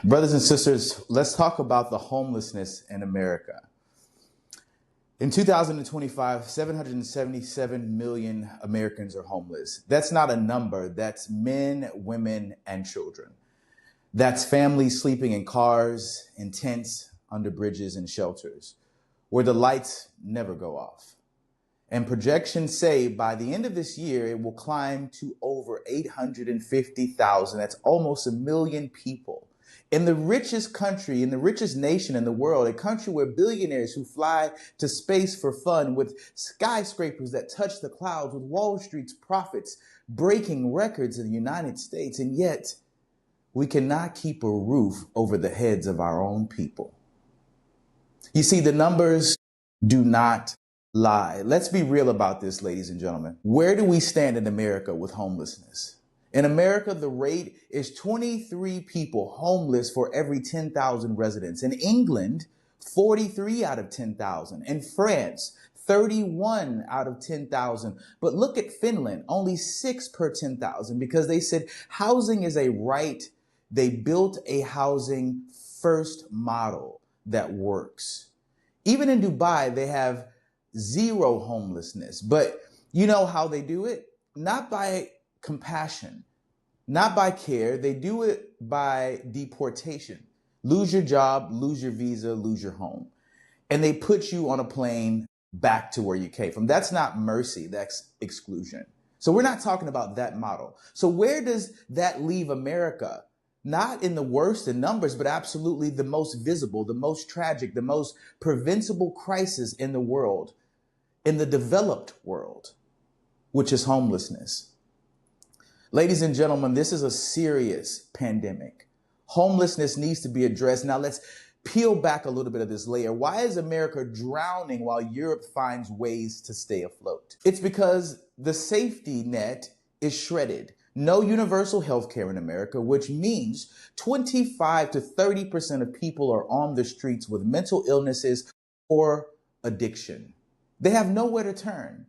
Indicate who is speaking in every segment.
Speaker 1: Brothers and sisters, let's talk about the homelessness in America. In 2025, 777 million Americans are homeless. That's not a number. That's men, women, and children. That's families sleeping in cars, in tents, under bridges, and shelters, where the lights never go off. And projections say by the end of this year, it will climb to over 850,000. That's almost a million people. In the richest country, in the richest nation in the world, a country where billionaires who fly to space for fun, with skyscrapers that touch the clouds, with Wall Street's profits breaking records in the United States. And yet, we cannot keep a roof over the heads of our own people. You see, the numbers do not lie. Let's be real about this, ladies and gentlemen. Where do we stand in America with homelessness? In America, the rate is 23 people homeless for every 10,000 residents. In England, 43 out of 10,000. In France, 31 out of 10,000. But look at Finland, only 6 per 10,000, because they said housing is a right. They built a housing first model that works. Even in Dubai, they have zero homelessness. But you know how they do it? Not by compassion, not by care. They do it by deportation. Lose your job, lose your visa, lose your home. And they put you on a plane back to where you came from. That's not mercy, that's exclusion. So we're not talking about that model. So where does that leave America? Not in the worst in numbers, but absolutely the most visible, the most tragic, the most preventable crisis in the world, in the developed world, which is homelessness. Ladies and gentlemen, this is a serious pandemic. Homelessness needs to be addressed. Now let's peel back a little bit of this layer. Why is America drowning while Europe finds ways to stay afloat? It's because the safety net is shredded. No universal health care in America, which means 25 to 30% of people are on the streets with mental illnesses or addiction. They have nowhere to turn.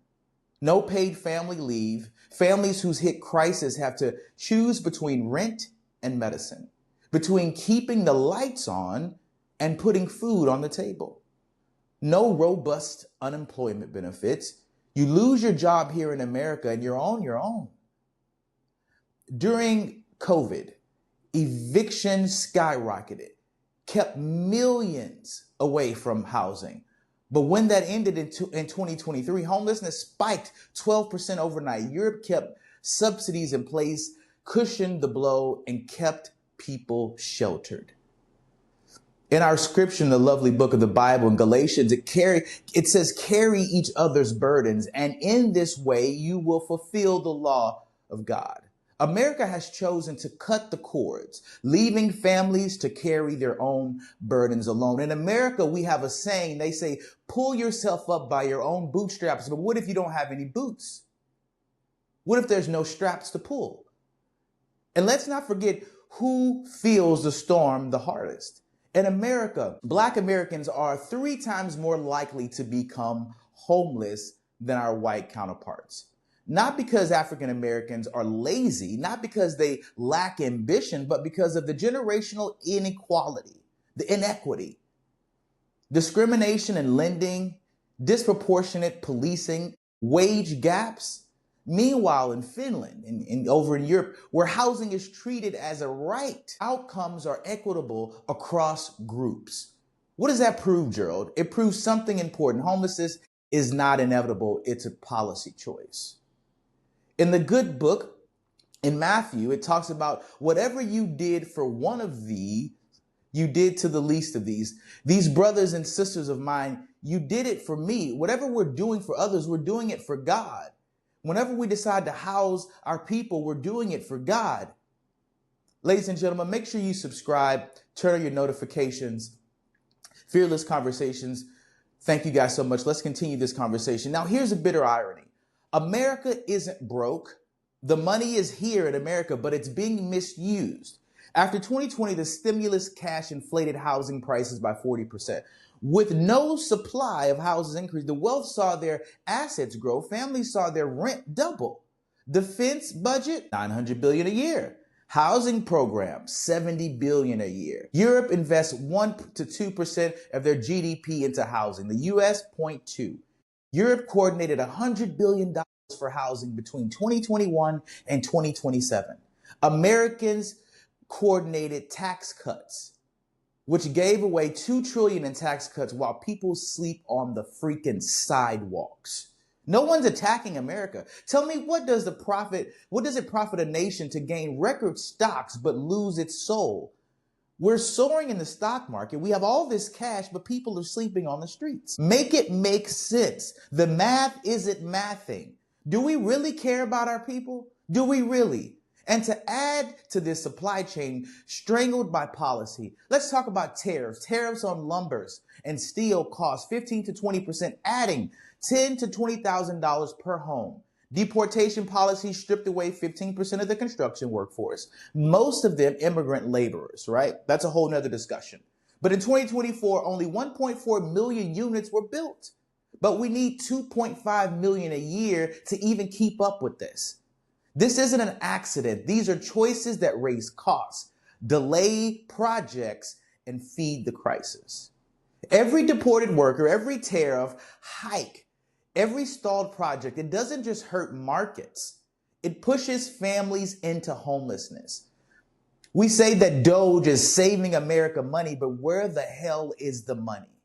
Speaker 1: No paid family leave. Families who's hit crisis have to choose between rent and medicine, between keeping the lights on and putting food on the table. No robust unemployment benefits. You lose your job here in America and you're on your own. During COVID, evictions skyrocketed, kept millions away from housing. But when that ended in 2023, homelessness spiked 12% overnight. Europe kept subsidies in place, cushioned the blow, and kept people sheltered. In our scripture, in the lovely book of the Bible, in Galatians, it says, carry each other's burdens, and in this way you will fulfill the law of God. America has chosen to cut the cords, leaving families to carry their own burdens alone. In America, we have a saying, they say, pull yourself up by your own bootstraps. But what if you don't have any boots? What if there's no straps to pull? And let's not forget who feels the storm the hardest. In America, Black Americans are 3 times more likely to become homeless than our white counterparts. Not because African Americans are lazy, not because they lack ambition, but because of the generational inequality, the inequity, discrimination in lending, disproportionate policing, wage gaps. Meanwhile, in Finland and over in Europe, where housing is treated as a right, outcomes are equitable across groups. What does that prove, Gerald? It proves something important. Homelessness is not inevitable. It's a policy choice. In the good book, in Matthew, it talks about whatever you did for one of these, you did to the least of these. These brothers and sisters of mine, you did it for me. Whatever we're doing for others, we're doing it for God. Whenever we decide to house our people, we're doing it for God. Ladies and gentlemen, make sure you subscribe, turn on your notifications. Fearless Conversations. Thank you guys so much. Let's continue this conversation. Now, here's a bitter irony. America isn't broke. The money is here in America, but it's being misused. After 2020, the stimulus cash inflated housing prices by 40%. With no supply of houses increase, the wealth saw their assets grow. Families saw their rent double. Defense budget, $900 billion a year. Housing programs, 70 billion a year. Europe invests 1 to 2% of their GDP into housing. The US 0.2. Europe coordinated $100 billion for housing between 2021 and 2027. Americans coordinated tax cuts, which gave away $2 trillion in tax cuts while people sleep on the freaking sidewalks. No one's attacking America. Tell me, what does it profit a nation to gain record stocks but lose its soul? We're soaring in the stock market. We have all this cash, but people are sleeping on the streets. Make it make sense. The math isn't mathing. Do we really care about our people? Do we really? And to add to this supply chain strangled by policy, let's talk about tariffs. Tariffs on lumbers and steel cost 15 to 20%, adding $10,000 to $20,000 per home. Deportation policy stripped away 15% of the construction workforce, most of them immigrant laborers, right? That's a whole nother discussion. But in 2024, only 1.4 million units were built. But we need 2.5 million a year to even keep up with this. This isn't an accident. These are choices that raise costs, delay projects, and feed the crisis. Every deported worker, every tariff hike, every stalled project, it doesn't just hurt markets. It pushes families into homelessness. We say that Doge is saving America money, but where the hell is the money?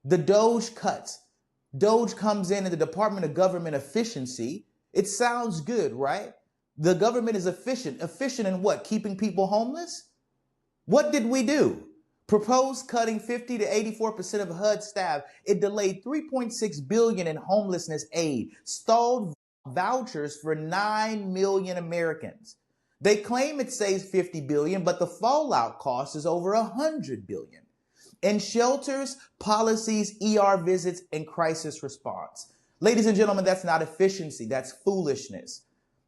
Speaker 1: The Doge cuts. Doge comes in the Department of Government Efficiency. It sounds good, right? The government is efficient. Efficient in what? Keeping people homeless? What did we do? Proposed cutting 50 to 84% of HUD staff. It delayed $3.6 billion in homelessness aid, stalled vouchers for 9 million Americans. They claim it saves $50 billion, but the fallout cost is over $100 billion. In shelters, policies, ER visits, and crisis response. Ladies and gentlemen, that's not efficiency, that's foolishness.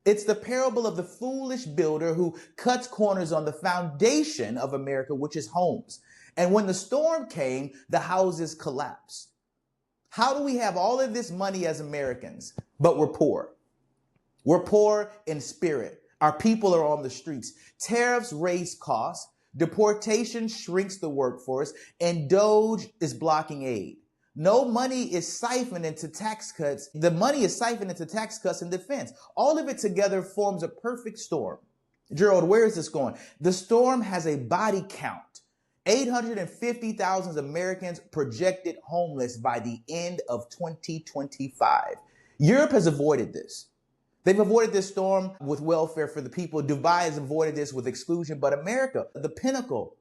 Speaker 1: It's the parable of the foolish builder who cuts corners on the foundation of America, which is homes. And when the storm came, the houses collapsed. How do we have all of this money as Americans, but we're poor? We're poor in spirit. Our people are on the streets. Tariffs raise costs. Deportation shrinks the workforce, and Doge is blocking aid. No money is siphoned into tax cuts. The money is siphoned into tax cuts and defense. All of it together forms a perfect storm. Gerald, where is this going? The storm has a body count. 850,000 Americans projected homeless by the end of 2025. Europe has avoided this. They've avoided this storm with welfare for the people. Dubai has avoided this with exclusion. But America, the pinnacle,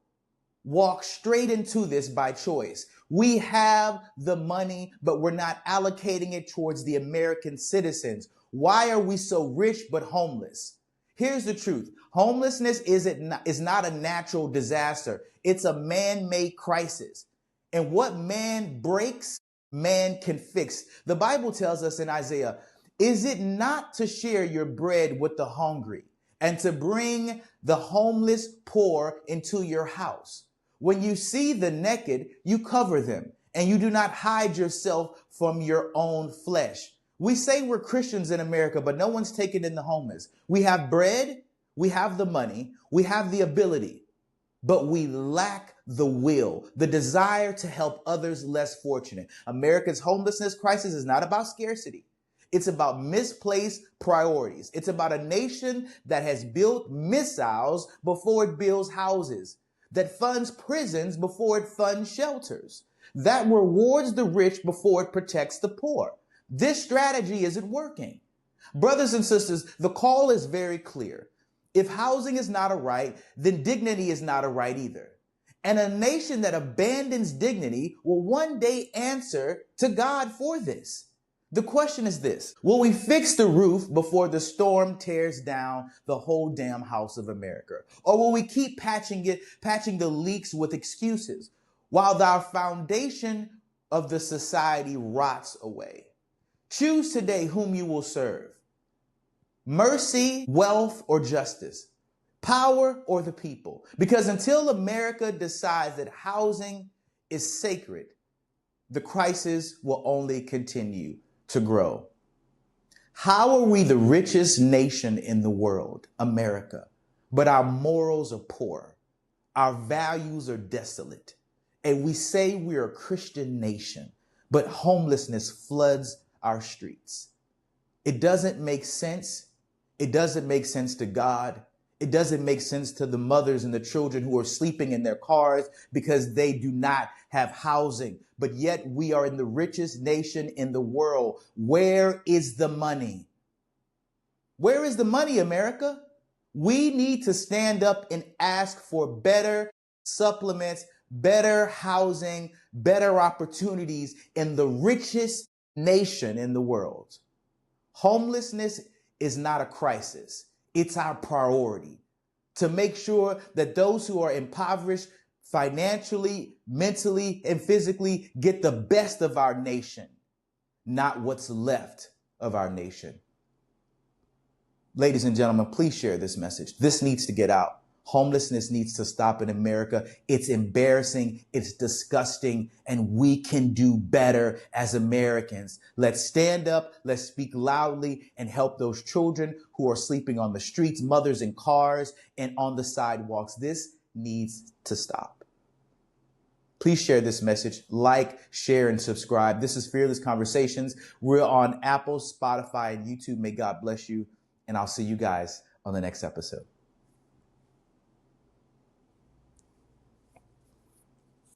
Speaker 1: walks straight into this by choice. We have the money, but we're not allocating it towards the American citizens. Why are we so rich but homeless? Here's the truth. Homelessness is not a natural disaster. It's a man-made crisis. And what man breaks, man can fix. The Bible tells us in Isaiah, is it not to share your bread with the hungry and to bring the homeless poor into your house? When you see the naked, you cover them, and you do not hide yourself from your own flesh. We say we're Christians in America, but no one's taking in the homeless. We have bread, we have the money, we have the ability, but we lack the will, the desire to help others less fortunate. America's homelessness crisis is not about scarcity. It's about misplaced priorities. It's about a nation that has built missiles before it builds houses, that funds prisons before it funds shelters, that rewards the rich before it protects the poor. This strategy isn't working. Brothers and sisters, the call is very clear. If housing is not a right, then dignity is not a right either. And a nation that abandons dignity will one day answer to God for this. The question is this: will we fix the roof before the storm tears down the whole damn house of America? Or will we keep patching the leaks with excuses while our foundation of the society rots away? Choose today whom you will serve. Mercy, wealth, or justice. Power or the people. Because until America decides that housing is sacred, the crisis will only continue to grow. How are we the richest nation in the world, America? but our morals are poor. Our values are desolate. And we say we're a Christian nation, but homelessness floods our streets. It doesn't make sense. It doesn't make sense to God. It doesn't make sense to the mothers and the children who are sleeping in their cars because they do not have housing. But yet we are in the richest nation in the world. Where is the money? Where is the money, America? We need to stand up and ask for better supplements, better housing, better opportunities in the richest nation in the world. Homelessness is not a crisis. It's our priority to make sure that those who are impoverished financially, mentally, and physically get the best of our nation, not what's left of our nation. Ladies and gentlemen, please share this message. This needs to get out. Homelessness needs to stop in America. It's embarrassing. It's disgusting. And we can do better as Americans. Let's stand up. Let's speak loudly and help those children who are sleeping on the streets, mothers in cars, and on the sidewalks. This needs to stop. Please share this message. Like, share, and subscribe. This is Fearless Conversations. We're on Apple, Spotify, and YouTube. May God bless you. And I'll see you guys on the next episode.